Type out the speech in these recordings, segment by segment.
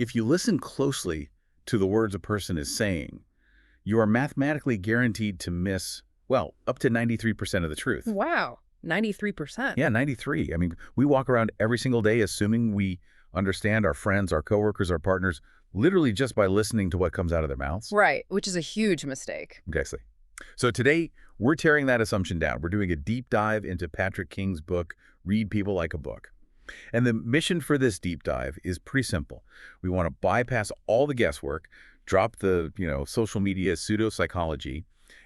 If you listen closely to the words a person is saying, you are mathematically guaranteed to miss, well, up to 93% of the truth. Wow, 93%. Yeah, 93. I mean, we walk around every single day assuming we understand our friends, our coworkers, our partners, literally just by listening to what comes out of their mouths. Right, which is a huge mistake. Exactly. So today, we're tearing that assumption down. We're doing a deep dive into Patrick King's book, Read People Like a Book. And the mission for this deep dive is pretty simple. We want to bypass all the guesswork, drop the, social media pseudo-psychology,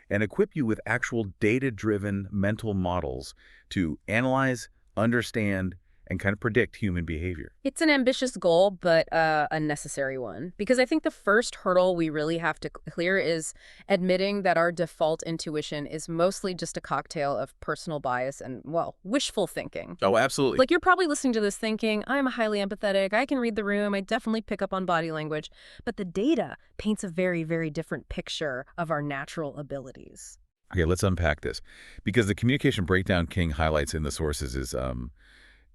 and equip you with actual data-driven mental models to analyze, understand, and kind of predict human behavior. It's an ambitious goal, but a necessary one. Because I think the first hurdle we really have to clear is admitting that our default intuition is mostly just a cocktail of personal bias and, well, wishful thinking. Oh, absolutely. Like, you're probably listening to this thinking, I'm highly empathetic, I can read the room, I definitely pick up on body language. But the data paints a very, very different picture of our natural abilities. Okay, let's unpack this. Because the communication breakdown King highlights in the sources is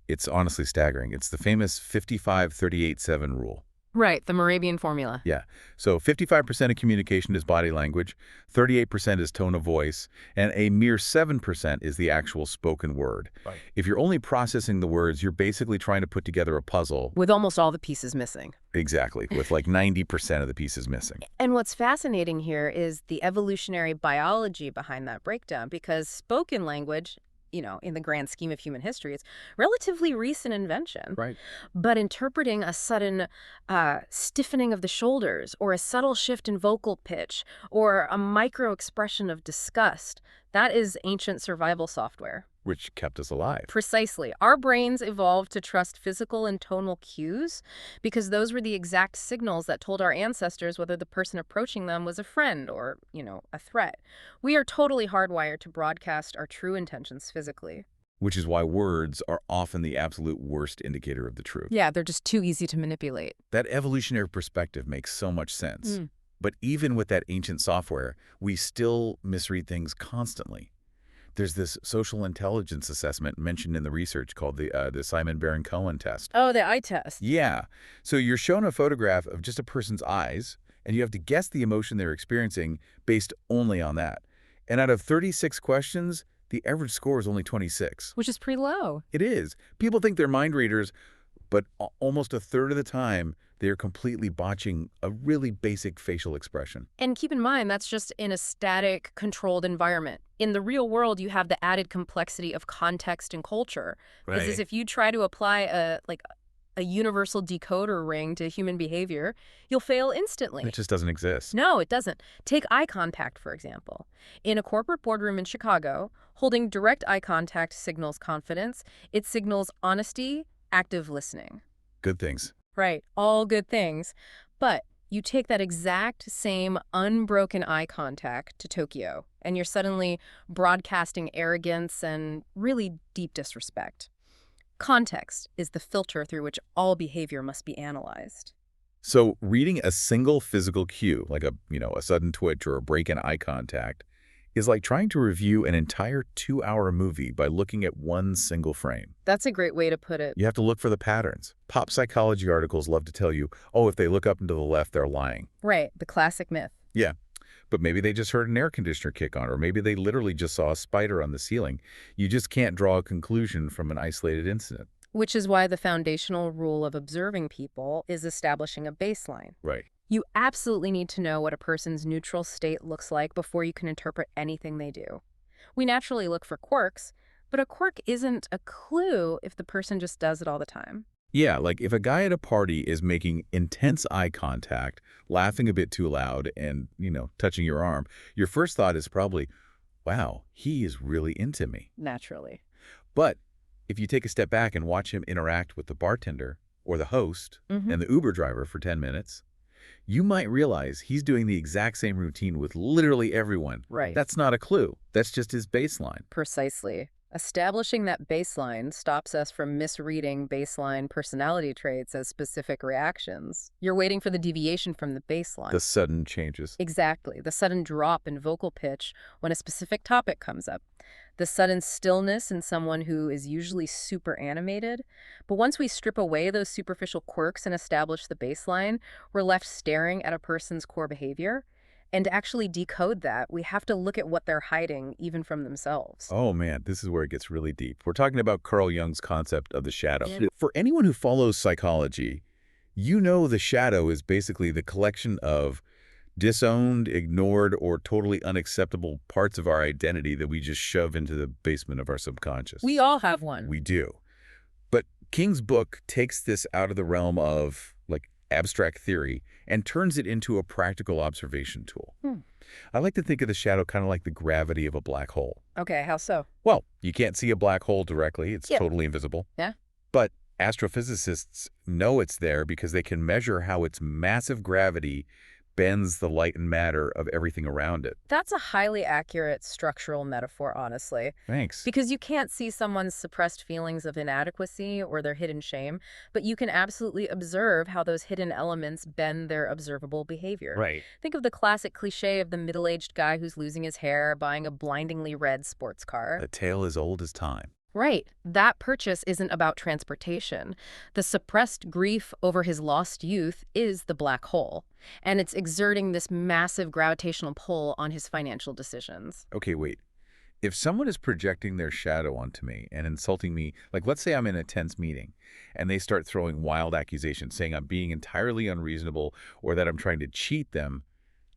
it's honestly staggering. It's the famous 55-38-7 rule. Right, the Moravian formula. Yeah. So 55% of communication is body language, 38% is tone of voice, and a mere 7% is the actual spoken word. Right. If you're only processing the words, you're basically trying to put together a puzzle. With almost all the pieces missing. Exactly, with like 90% of the pieces missing. And what's fascinating here is the evolutionary biology behind that breakdown, because spoken language, in the grand scheme of human history, it's relatively recent invention. Right. But interpreting a sudden stiffening of the shoulders or a subtle shift in vocal pitch or a microexpression of disgust, that is ancient survival software. Which kept us alive. Precisely. Our brains evolved to trust physical and tonal cues because those were the exact signals that told our ancestors whether the person approaching them was a friend or, a threat. We are totally hardwired to broadcast our true intentions physically. Which is why words are often the absolute worst indicator of the truth. Yeah, they're just too easy to manipulate. That evolutionary perspective makes so much sense. But even with that ancient software, we still misread things constantly. There's this social intelligence assessment mentioned in the research called the Simon Baron-Cohen test. Oh, the eye test. Yeah. So you're shown a photograph of just a person's eyes, and you have to guess the emotion they're experiencing based only on that. And out of 36 questions, the average score is only 26. Which is pretty low. It is. People think they're mind readers, but almost a third of the time, they're completely botching a really basic facial expression. And keep in mind, that's just in a static, controlled environment. In the real world, you have the added complexity of context and culture. Right. This is if you try to apply a universal decoder ring to human behavior, you'll fail instantly. It just doesn't exist. No, it doesn't. Take eye contact, for example. In a corporate boardroom in Chicago, holding direct eye contact signals confidence. It signals honesty, active listening. Good things. Right, all good things. But you take that exact same unbroken eye contact to Tokyo, and you're suddenly broadcasting arrogance and really deep disrespect. Context is the filter through which all behavior must be analyzed. So reading a single physical cue, like a sudden twitch or a break in eye contact, is like trying to review an entire 2-hour movie by looking at one single frame. That's a great way to put it. You have to look for the patterns. Pop psychology articles love to tell you, oh, if they look up and to the left, they're lying. Right, the classic myth. Yeah, but maybe they just heard an air conditioner kick on, or maybe they literally just saw a spider on the ceiling. You just can't draw a conclusion from an isolated incident. Which is why the foundational rule of observing people is establishing a baseline. Right. You absolutely need to know what a person's neutral state looks like before you can interpret anything they do. We naturally look for quirks, but a quirk isn't a clue if the person just does it all the time. Yeah, like if a guy at a party is making intense eye contact, laughing a bit too loud, and, touching your arm, your first thought is probably, wow, he is really into me. Naturally. But if you take a step back and watch him interact with the bartender or the host and the Uber driver for 10 minutes, you might realize he's doing the exact same routine with literally everyone. Right. That's not a clue. That's just his baseline. Precisely. Establishing that baseline stops us from misreading baseline personality traits as specific reactions. You're waiting for the deviation from the baseline. The sudden changes. Exactly. The sudden drop in vocal pitch when a specific topic comes up. The sudden stillness in someone who is usually super animated. But once we strip away those superficial quirks and establish the baseline, we're left staring at a person's core behavior. And to actually decode that, we have to look at what they're hiding, even from themselves. Oh man, this is where it gets really deep. We're talking about Carl Jung's concept of the shadow. For anyone who follows psychology, you know the shadow is basically the collection of disowned, ignored, or totally unacceptable parts of our identity that we just shove into the basement of our subconscious. We all have one. We do. But King's book takes this out of the realm of, like, abstract theory and turns it into a practical observation tool. I like to think of the shadow kind of like the gravity of a black hole. Okay, how so? Well, you can't see a black hole directly. It's totally invisible. Yeah. But astrophysicists know it's there because they can measure how its massive gravity bends the light and matter of everything around it. That's a highly accurate structural metaphor, honestly. Thanks. Because you can't see someone's suppressed feelings of inadequacy or their hidden shame, but you can absolutely observe how those hidden elements bend their observable behavior. Right. Think of the classic cliche of the middle-aged guy who's losing his hair, buying a blindingly red sports car. A tale as old as time. Right. That purchase isn't about transportation. The suppressed grief over his lost youth is the black hole, and it's exerting this massive gravitational pull on his financial decisions. Okay, wait. If someone is projecting their shadow onto me and insulting me, like let's say I'm in a tense meeting and they start throwing wild accusations saying I'm being entirely unreasonable or that I'm trying to cheat them,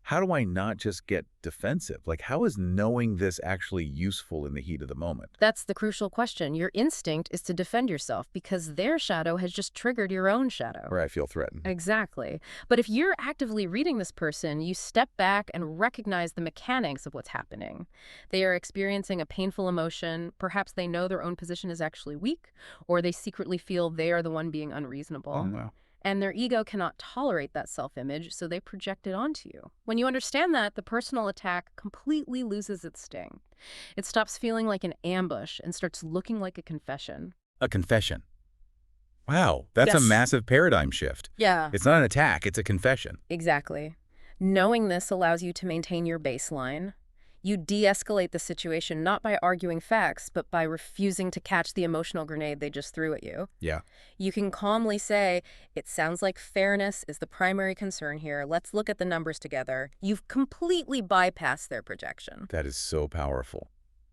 how do I not just get defensive? Like, how is knowing this actually useful in the heat of the moment? That's the crucial question. Your instinct is to defend yourself because their shadow has just triggered your own shadow. Where I feel threatened. Exactly. But if you're actively reading this person, you step back and recognize the mechanics of what's happening. They are experiencing a painful emotion. Perhaps they know their own position is actually weak, or they secretly feel they are the one being unreasonable. Oh, no. And their ego cannot tolerate that self-image, so they project it onto you. When you understand that, the personal attack completely loses its sting. It stops feeling like an ambush and starts looking like a confession. A confession. Wow, that's a massive paradigm shift. Yeah. It's not an attack, it's a confession. Exactly. Knowing this allows you to maintain your baseline. You de-escalate the situation not by arguing facts, but by refusing to catch the emotional grenade they just threw at you. Yeah. You can calmly say, it sounds like fairness is the primary concern here. Let's look at the numbers together. You've completely bypassed their projection. That is so powerful.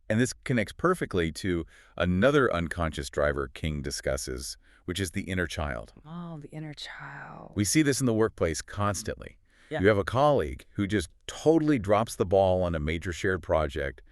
And this connects perfectly to another unconscious driver King discusses, which is the inner child. Oh, the inner child. We see this in the workplace constantly. Yeah. You have a colleague who just totally drops the ball on a major shared project.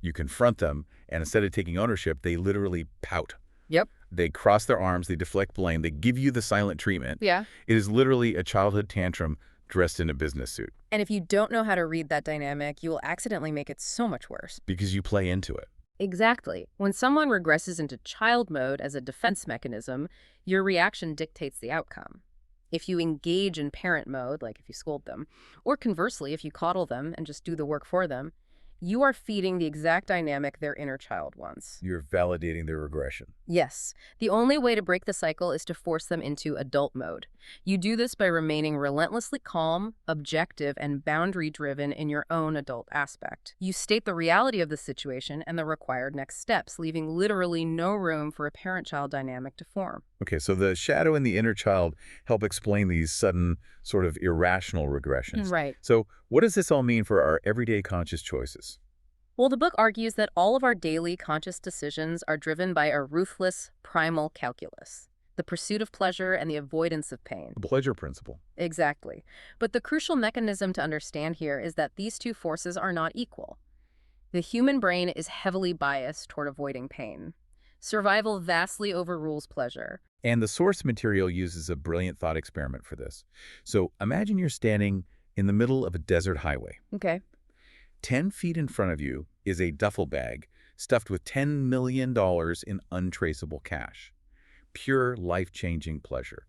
You confront them, and instead of taking ownership, they literally pout. Yep. They cross their arms, they deflect blame, they give you the silent treatment. Yeah. It is literally a childhood tantrum dressed in a business suit. And if you don't know how to read that dynamic, you will accidentally make it so much worse. Because you play into it. Exactly. When someone regresses into child mode as a defense mechanism, your reaction dictates the outcome. If you engage in parent mode, like if you scold them, or conversely, if you coddle them and just do the work for them, you are feeding the exact dynamic their inner child wants. You're validating their regression. Yes. The only way to break the cycle is to force them into adult mode. You do this by remaining relentlessly calm, objective, and boundary-driven in your own adult aspect. You state the reality of the situation and the required next steps, leaving literally no room for a parent-child dynamic to form. Okay, so the shadow and the inner child help explain these sudden, sort of irrational regressions. Right. So what does this all mean for our everyday conscious choices? Well, the book argues that all of our daily conscious decisions are driven by a ruthless, primal calculus, the pursuit of pleasure and the avoidance of pain. The pleasure principle. Exactly. But the crucial mechanism to understand here is that these two forces are not equal. The human brain is heavily biased toward avoiding pain. Survival vastly overrules pleasure. And the source material uses a brilliant thought experiment for this. So imagine you're standing in the middle of a desert highway. Okay. 10 feet in front of you is a duffel bag stuffed with $10 million in untraceable cash. Pure life-changing pleasure.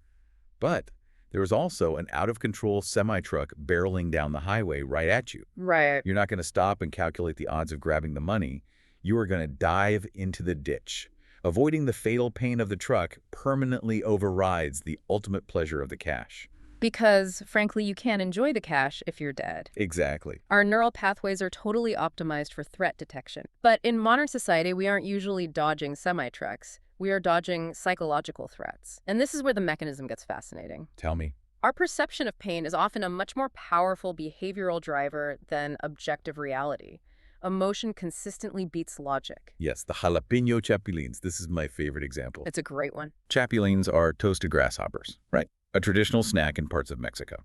But there is also an out-of-control semi-truck barreling down the highway right at you. Right. You're not going to stop and calculate the odds of grabbing the money. You are going to dive into the ditch. Avoiding the fatal pain of the truck permanently overrides the ultimate pleasure of the cash. Because, frankly, you can't enjoy the cash if you're dead. Exactly. Our neural pathways are totally optimized for threat detection. But in modern society, we aren't usually dodging semi-trucks. We are dodging psychological threats. And this is where the mechanism gets fascinating. Tell me. Our perception of pain is often a much more powerful behavioral driver than objective reality. Emotion consistently beats logic. Yes, the jalapeno chapulines. This is my favorite example. It's a great one. Chapulines are toasted grasshoppers, right? A traditional snack in parts of Mexico.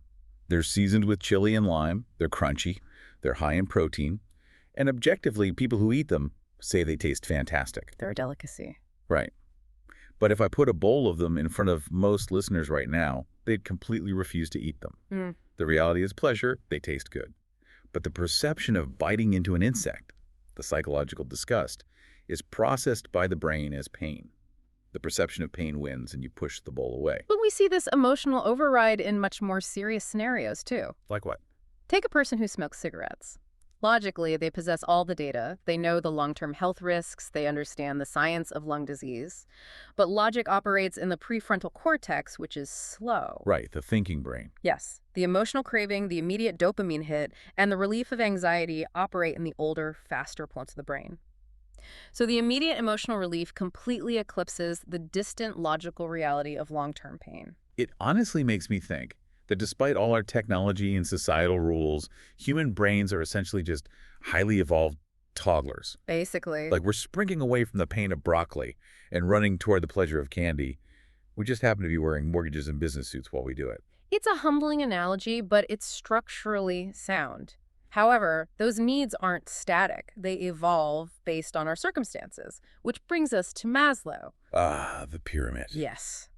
They're seasoned with chili and lime, they're crunchy, they're high in protein, and objectively, people who eat them say they taste fantastic. They're a delicacy. Right. But if I put a bowl of them in front of most listeners right now, they'd completely refuse to eat them. The reality is pleasure, they taste good. But the perception of biting into an insect, the psychological disgust, is processed by the brain as pain. The perception of pain wins and you push the bowl away. But we see this emotional override in much more serious scenarios, too. Like what? Take a person who smokes cigarettes. Logically, they possess all the data. They know the long-term health risks. They understand the science of lung disease. But logic operates in the prefrontal cortex, which is slow. Right, the thinking brain. Yes. The emotional craving, the immediate dopamine hit, and the relief of anxiety operate in the older, faster parts of the brain. So the immediate emotional relief completely eclipses the distant logical reality of long-term pain. It honestly makes me think that despite all our technology and societal rules, human brains are essentially just highly evolved toddlers. Basically. Like we're sprinting away from the pain of broccoli and running toward the pleasure of candy. We just happen to be wearing mortgages and business suits while we do it. It's a humbling analogy, but it's structurally sound. However, those needs aren't static. They evolve based on our circumstances, which brings us to Maslow. Ah, the pyramid. Yes.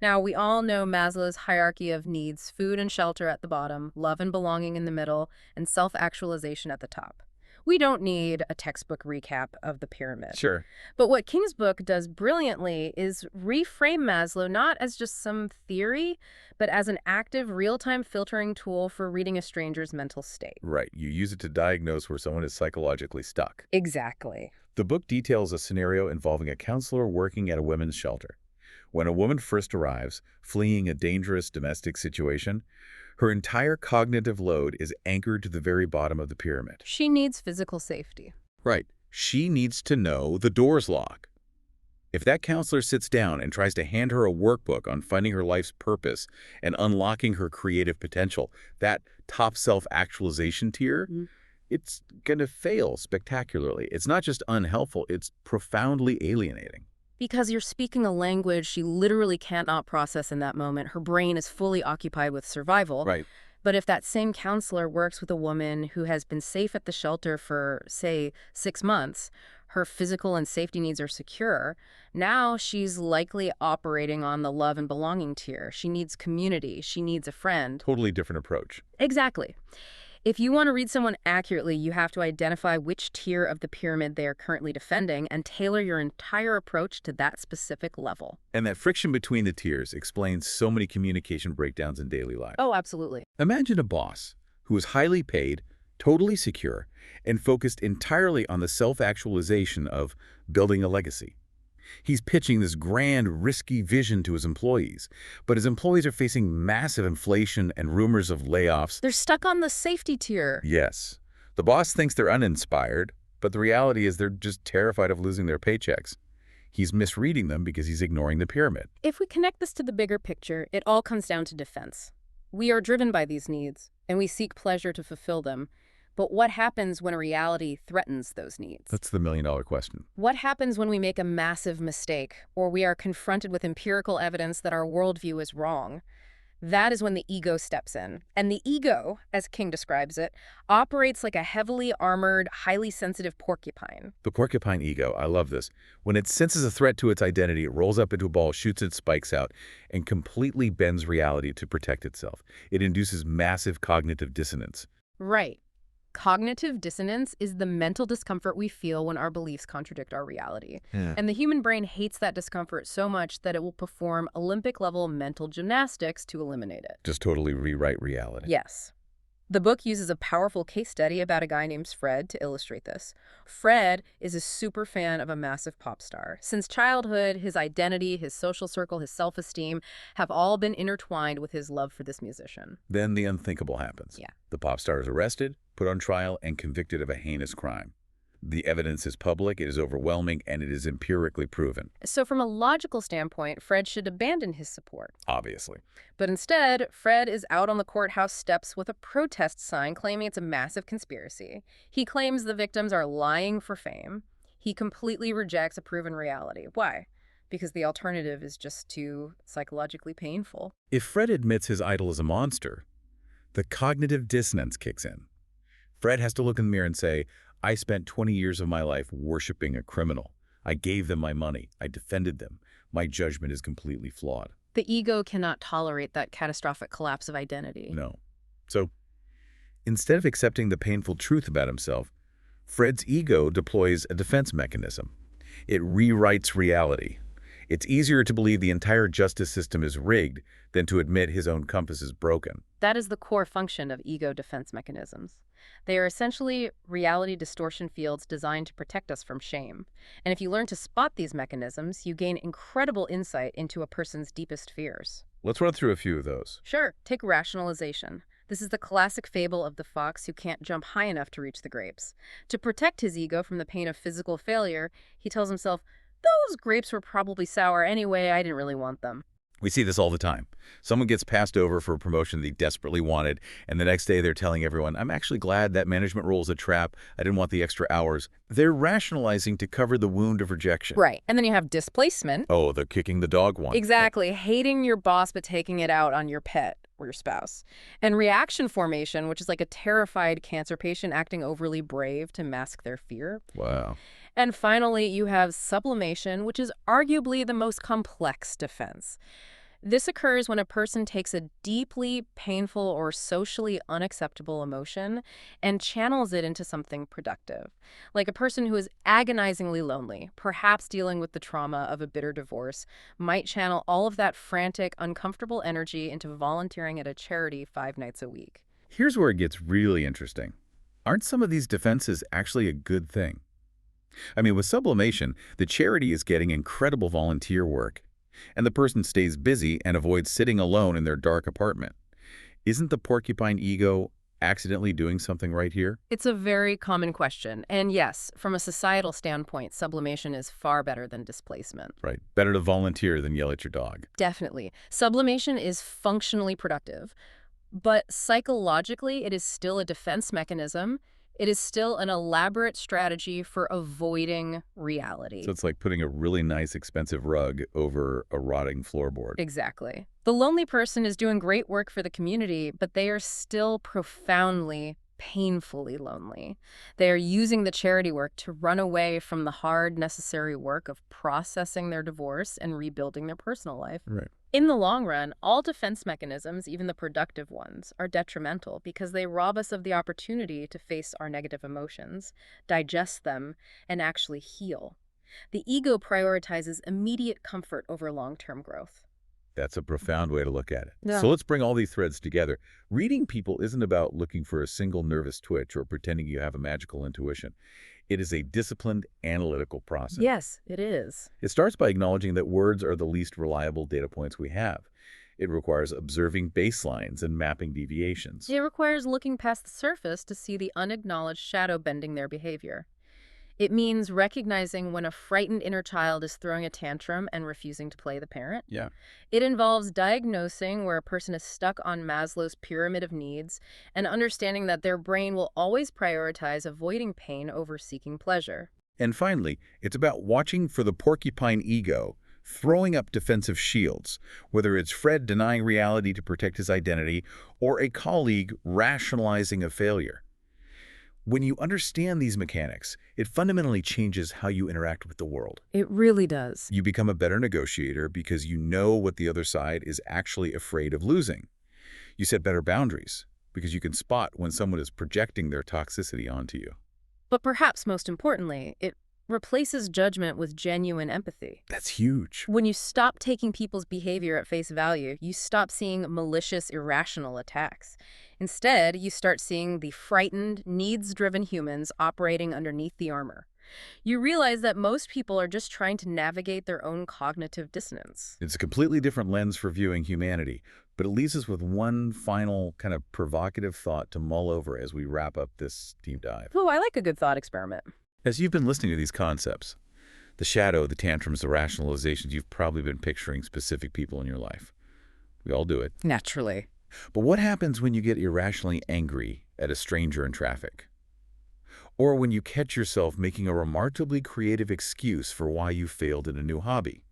Now, we all know Maslow's hierarchy of needs: food and shelter at the bottom, love and belonging in the middle, and self-actualization at the top. We don't need a textbook recap of the pyramid. Sure. But what King's book does brilliantly is reframe Maslow not as just some theory, but as an active, real-time filtering tool for reading a stranger's mental state. Right. You use it to diagnose where someone is psychologically stuck. Exactly. The book details a scenario involving a counselor working at a women's shelter. When a woman first arrives, fleeing a dangerous domestic situation, her entire cognitive load is anchored to the very bottom of the pyramid. She needs physical safety. Right. She needs to know the door's locked. If that counselor sits down and tries to hand her a workbook on finding her life's purpose and unlocking her creative potential, that top self-actualization tier, it's going to fail spectacularly. It's not just unhelpful, it's profoundly alienating. Because you're speaking a language she literally cannot process in that moment. Her brain is fully occupied with survival. Right. But if that same counselor works with a woman who has been safe at the shelter for, say, 6 months, her physical and safety needs are secure, now she's likely operating on the love and belonging tier. She needs community. She needs a friend. Totally different approach. Exactly. If you want to read someone accurately, you have to identify which tier of the pyramid they are currently defending and tailor your entire approach to that specific level. And that friction between the tiers explains so many communication breakdowns in daily life. Oh, absolutely. Imagine a boss who is highly paid, totally secure, and focused entirely on the self-actualization of building a legacy. He's pitching this grand, risky vision to his employees, but his employees are facing massive inflation and rumors of layoffs. They're stuck on the safety tier. Yes. The boss thinks they're uninspired, but the reality is they're just terrified of losing their paychecks. He's misreading them because he's ignoring the pyramid. If we connect this to the bigger picture, it all comes down to defense. We are driven by these needs, and we seek pleasure to fulfill them. But what happens when reality threatens those needs? That's the million-dollar question. What happens when we make a massive mistake, or we are confronted with empirical evidence that our worldview is wrong? That is when the ego steps in. And the ego, as King describes it, operates like a heavily armored, highly sensitive porcupine. The porcupine ego, I love this. When it senses a threat to its identity, it rolls up into a ball, shoots its spikes out, and completely bends reality to protect itself. It induces massive cognitive dissonance. Right. Cognitive dissonance is the mental discomfort we feel when our beliefs contradict our reality. Yeah. And the human brain hates that discomfort so much that it will perform Olympic-level mental gymnastics to eliminate it. Just totally rewrite reality. Yes. The book uses a powerful case study about a guy named Fred to illustrate this. Fred is a super fan of a massive pop star. Since childhood, his identity, his social circle, his self-esteem have all been intertwined with his love for this musician. Then the unthinkable happens. Yeah. The pop star is arrested, put on trial, and convicted of a heinous crime. The evidence is public, it is overwhelming, and it is empirically proven. So from a logical standpoint, Fred should abandon his support. Obviously. But instead, Fred is out on the courthouse steps with a protest sign claiming it's a massive conspiracy. He claims the victims are lying for fame. He completely rejects a proven reality. Why? Because the alternative is just too psychologically painful. If Fred admits his idol is a monster, the cognitive dissonance kicks in. Fred has to look in the mirror and say, I spent 20 years of my life worshiping a criminal. I gave them my money. I defended them. My judgment is completely flawed. The ego cannot tolerate that catastrophic collapse of identity. No. So, instead of accepting the painful truth about himself, Fred's ego deploys a defense mechanism. It rewrites reality. It's easier to believe the entire justice system is rigged than to admit his own compass is broken. That is the core function of ego defense mechanisms. They are essentially reality distortion fields designed to protect us from shame. And if you learn to spot these mechanisms, you gain incredible insight into a person's deepest fears. Let's run through a few of those. Sure, take rationalization. This is the classic fable of the fox who can't jump high enough to reach the grapes. To protect his ego from the pain of physical failure, he tells himself, those grapes were probably sour anyway, I didn't really want them. We see this all the time. Someone gets passed over for a promotion they desperately wanted, and the next day they're telling everyone, I'm actually glad that management role is a trap. I didn't want the extra hours. They're rationalizing to cover the wound of rejection. Right. And then you have displacement. Oh, the kicking the dog one. Exactly. Hating your boss but taking it out on your pet or your spouse. And reaction formation, which is like a terrified cancer patient acting overly brave to mask their fear. Wow. And finally, you have sublimation, which is arguably the most complex defense. This occurs when a person takes a deeply painful or socially unacceptable emotion and channels it into something productive. Like a person who is agonizingly lonely, perhaps dealing with the trauma of a bitter divorce, might channel all of that frantic, uncomfortable energy into volunteering at a charity 5 nights a week. Here's where it gets really interesting. Aren't some of these defenses actually a good thing? I mean, with sublimation, the charity is getting incredible volunteer work, and the person stays busy and avoids sitting alone in their dark apartment. Isn't the porcupine ego accidentally doing something right here? It's a very common question. And yes, from a societal standpoint, sublimation is far better than displacement. Right. Better to volunteer than yell at your dog. Definitely. Sublimation is functionally productive, but psychologically, it is still a defense mechanism. It is still an elaborate strategy for avoiding reality. So it's like putting a really nice, expensive rug over a rotting floorboard. Exactly. The lonely person is doing great work for the community, but they are still profoundly, painfully lonely. They are using the charity work to run away from the hard, necessary work of processing their divorce and rebuilding their personal life. Right. In the long run, all defense mechanisms, even the productive ones, are detrimental because they rob us of the opportunity to face our negative emotions, digest them, and actually heal. The ego prioritizes immediate comfort over long-term growth. That's a profound way to look at it. Yeah. So let's bring all these threads together. Reading people isn't about looking for a single nervous twitch or pretending you have a magical intuition. It is a disciplined, analytical process. Yes, it is. It starts by acknowledging that words are the least reliable data points we have. It requires observing baselines and mapping deviations. It requires looking past the surface to see the unacknowledged shadow bending their behavior. It means recognizing when a frightened inner child is throwing a tantrum and refusing to play the parent. Yeah. It involves diagnosing where a person is stuck on Maslow's pyramid of needs and understanding that their brain will always prioritize avoiding pain over seeking pleasure. And finally, it's about watching for the porcupine ego, throwing up defensive shields, whether it's Fred denying reality to protect his identity or a colleague rationalizing a failure. When you understand these mechanics, it fundamentally changes how you interact with the world. It really does. You become a better negotiator because you know what the other side is actually afraid of losing. You set better boundaries because you can spot when someone is projecting their toxicity onto you. But perhaps most importantly, it replaces judgment with genuine empathy. That's huge. When you stop taking people's behavior at face value, you stop seeing malicious, irrational attacks. Instead, you start seeing the frightened, needs-driven humans operating underneath the armor. You realize that most people are just trying to navigate their own cognitive dissonance. It's a completely different lens for viewing humanity, but it leaves us with one final kind of provocative thought to mull over as we wrap up this deep dive. Oh, I like a good thought experiment. As you've been listening to these concepts, the shadow, the tantrums, the rationalizations, you've probably been picturing specific people in your life. We all do it. Naturally. But what happens when you get irrationally angry at a stranger in traffic? Or when you catch yourself making a remarkably creative excuse for why you failed in a new hobby?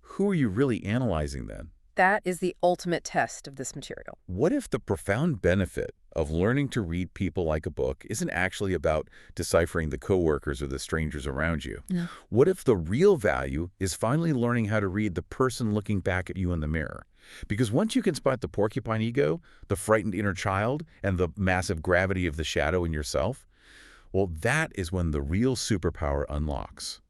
Who are you really analyzing then? That is the ultimate test of this material. What if the profound benefit of learning to read people like a book isn't actually about deciphering the coworkers or the strangers around you? Yeah. What if the real value is finally learning how to read the person looking back at you in the mirror? Because once you can spot the porcupine ego, the frightened inner child, and the massive gravity of the shadow in yourself, well, that is when the real superpower unlocks.